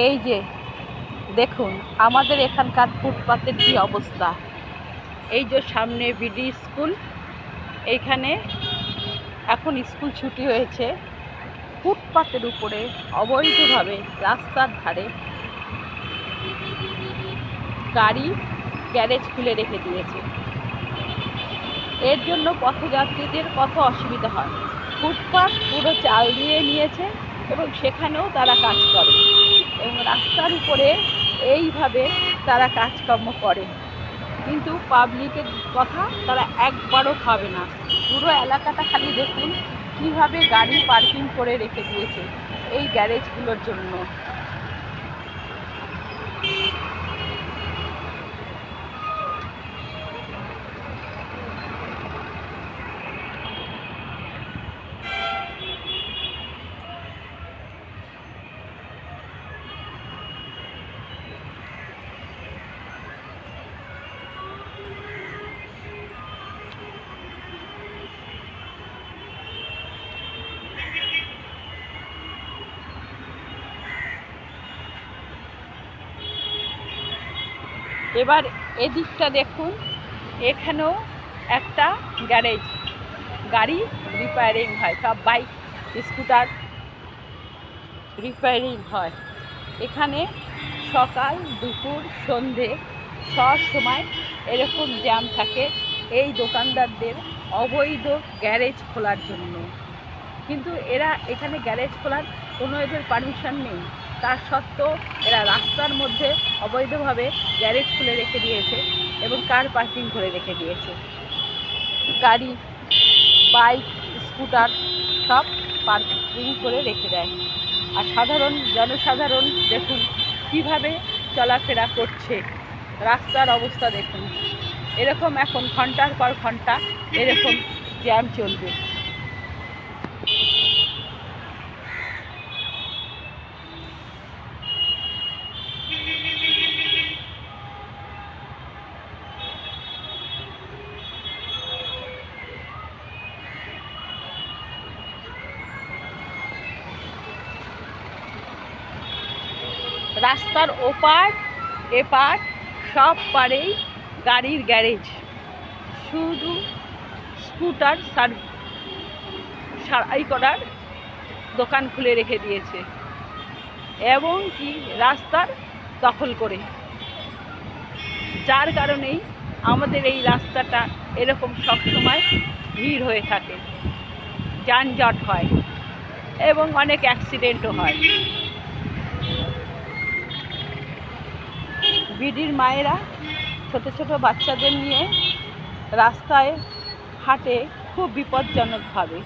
এই যে দেখুন আমাদের এখানকার ফুটপাতের কি অবস্থা। এই যে সামনে বিডি স্কুল, এইখানে এখন স্কুল ছুটি হয়েছে। ফুটপাতের উপরে অবৈধভাবে রাস্তার ধারে গাড়ি গ্যারেজ খুলে রেখে দিয়েছে। এর জন্য পথযাত্রীদের কত অসুবিধা হয়। ফুটপাত পুরো চাল দিয়ে নিয়েছে এবং সেখানেও তারা কাজ করে এবং রাস্তার উপরে এইভাবে তারা কাজকর্ম করে, কিন্তু পাবলিকের কথা তারা একবারও ভাবে না। পুরো এলাকাটা খালি দেখুন কীভাবে গাড়ি পার্কিং করে রেখে দিয়েছে এই গ্যারেজগুলোর জন্য। এবার এদিকটা দেখুন, এখানেও একটা গ্যারেজ, গাড়ি রিপেয়ারিং হয়, সব বাইক স্কুটার রিপেয়ারিং হয়। এখানে সকাল দুপুর সন্ধে সব সময় এরকম জ্যাম থাকে এই দোকানদারদের অবৈধ গ্যারেজ খোলার জন্য। কিন্তু এরা এখানে গ্যারেজ খোলার কোনো এদের পারমিশন নেই, তার সত্ত্বেও এরা রাস্তার মধ্যে অবৈধভাবে গ্যারেজ খুলে রেখে দিয়েছে এবং কার পার্কিং করে রেখে দিয়েছে। গাড়ি, বাইক, স্কুটার সব পার্কিং করে রেখে দেয়। আর সাধারণ জনসাধারণ দেখুন কিভাবে চলাফেরা করছে, রাস্তার অবস্থা দেখুন। এরকম এখন ঘন্টার পর ঘন্টা এরকম জ্যাম চলবে। রাস্তার ওপার এপার সব পারেই গাড়ির গ্যারেজ, শুধু স্কুটার সারাই করার দোকান খুলে রেখে দিয়েছে এবং কি রাস্তার দখল করে, যার কারণেই আমাদের এই রাস্তাটা এরকম সবসময় ভিড় হয়ে থাকে, যানজট হয় এবং অনেক অ্যাক্সিডেন্টও হয়। বিডির মায়েরা ছোট ছোট বাচ্চাদের নিয়ে রাস্তায় হাঁটে খুব বিপজ্জনকভাবে।